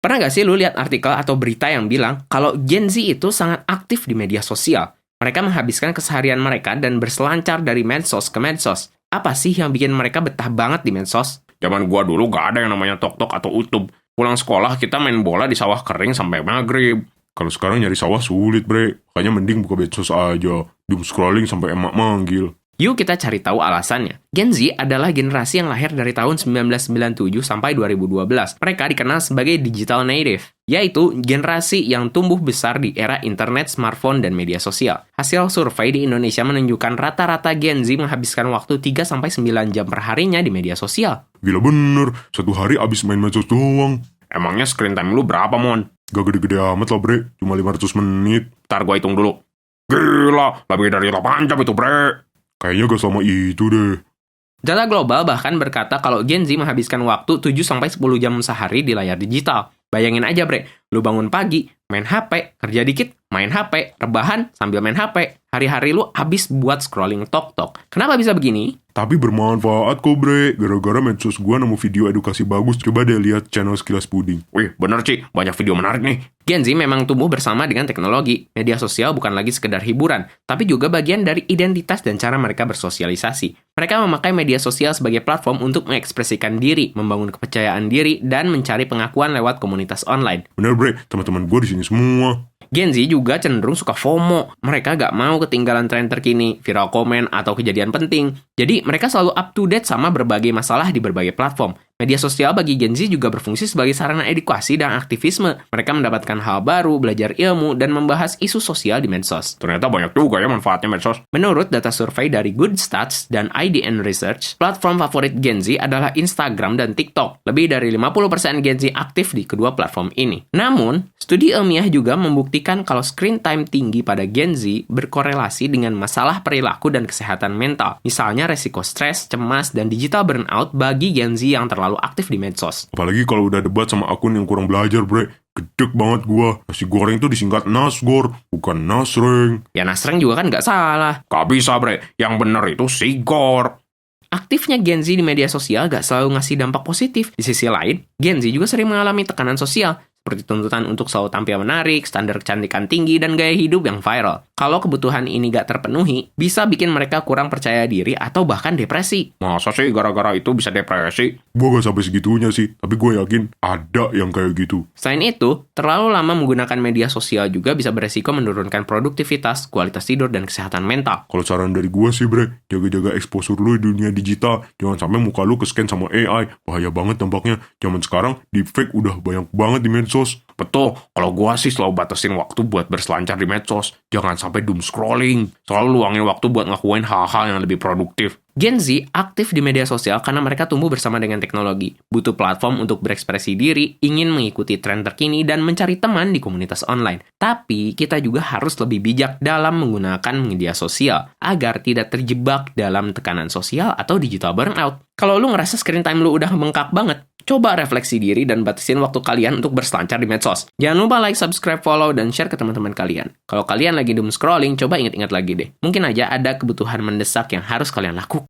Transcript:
Pernah nggak sih lu lihat artikel atau berita yang bilang kalau Gen Z itu sangat aktif di media sosial? Mereka menghabiskan keseharian mereka dan berselancar dari medsos ke medsos. Apa sih yang bikin mereka betah banget di medsos? Zaman gua dulu gak ada yang namanya TokTok atau YouTube. Pulang sekolah kita main bola di sawah kering sampai maghrib. Kalau sekarang nyari sawah sulit, bre. Makanya mending buka medsos aja. Doom scrolling sampai emak manggil. Yuk kita cari tahu alasannya. Gen Z adalah generasi yang lahir dari tahun 1997 sampai 2012. Mereka dikenal sebagai digital native, yaitu generasi yang tumbuh besar di era internet, smartphone, dan media sosial. Hasil survei di Indonesia menunjukkan rata-rata Gen Z menghabiskan waktu 3-9 jam per harinya di media sosial. Gila bener, satu hari abis main medsos doang. Emangnya screen time lu berapa, Mon? Gak gede-gede amat lah, bre. Cuma 500 menit. Ntar gua hitung dulu. Gila, lebih dari 8 jam itu, bre. Kayaknya gak selama itu deh. Data global bahkan berkata kalau Gen Z menghabiskan waktu 7-10 jam sehari di layar digital. Bayangin aja, bre. Lu bangun pagi, main HP, kerja dikit, main HP, rebahan sambil main HP. Hari-hari lu habis buat scrolling TokTok. Kenapa bisa begini? Tapi bermanfaat kok, bre. Gara-gara medsos gua nemu video edukasi bagus. Coba deh lihat channel Sekilas Puding. Wih, bener, Ci. Banyak video menarik nih. Gen Z memang tumbuh bersama dengan teknologi. Media sosial bukan lagi sekedar hiburan, tapi juga bagian dari identitas dan cara mereka bersosialisasi. Mereka memakai media sosial sebagai platform untuk mengekspresikan diri, membangun kepercayaan diri, dan mencari pengakuan lewat komunitas online. Bener, bre. Teman-teman gua di sini semua. Gen Z juga cenderung suka FOMO. Mereka gak mau ketinggalan tren terkini, viral komen, atau kejadian penting. Jadi, mereka selalu up to date sama berbagai masalah di berbagai platform. Media sosial bagi Gen Z juga berfungsi sebagai sarana edukasi dan aktivisme. Mereka mendapatkan hal baru, belajar ilmu, dan membahas isu sosial di medsos. Ternyata banyak juga ya manfaatnya medsos. Menurut data survei dari Good Stats dan IDN Research, platform favorit Gen Z adalah Instagram dan TikTok. Lebih dari 50% Gen Z aktif di kedua platform ini. Namun, studi ilmiah juga membuktikan kalau screen time tinggi pada Gen Z berkorelasi dengan masalah perilaku dan kesehatan mental. Misalnya resiko stres, cemas, dan digital burnout bagi Gen Z yang terlalu aktif di medsos. Apalagi kalau udah debat sama akun yang kurang belajar, bre. Gedek banget gua. Nasi goreng tuh disingkat Nasgor, bukan Nasreng. Ya Nasreng juga kan nggak salah. Gak bisa, bre. Yang bener itu Sigor. Aktifnya Gen Z di media sosial gak selalu ngasih dampak positif. Di sisi lain, Gen Z juga sering mengalami tekanan sosial, seperti tuntutan untuk selalu tampil menarik, standar kecantikan tinggi, dan gaya hidup yang viral. Kalau kebutuhan ini gak terpenuhi, bisa bikin mereka kurang percaya diri atau bahkan depresi. Masa sih gara-gara itu bisa depresi? Gua gak sampai segitunya sih, tapi gue yakin ada yang kayak gitu. Selain itu, terlalu lama menggunakan media sosial juga bisa beresiko menurunkan produktivitas, kualitas tidur, dan kesehatan mental. Kalau saran dari gue sih, bre, jaga-jaga exposure lu di dunia digital. Jangan sampai muka lu ke-scan sama AI. Bahaya banget dampaknya. Zaman sekarang, deepfake udah banyak banget di medsos. Betul, kalau gua sih selalu batasin waktu buat berselancar di medsos. Jangan sampai doom scrolling. Selalu luangin waktu buat ngelakuin hal-hal yang lebih produktif. Gen Z aktif di media sosial karena mereka tumbuh bersama dengan teknologi, butuh platform untuk berekspresi diri, ingin mengikuti tren terkini, dan mencari teman di komunitas online. Tapi, kita juga harus lebih bijak dalam menggunakan media sosial, agar tidak terjebak dalam tekanan sosial atau digital burnout. Kalau lu ngerasa screen time lu udah bengkak banget, coba refleksi diri dan batasin waktu kalian untuk berselancar di medsos. Jangan lupa like, subscribe, follow, dan share ke teman-teman kalian. Kalau kalian lagi doom scrolling, coba ingat-ingat lagi deh. Mungkin aja ada kebutuhan mendesak yang harus kalian lakukan.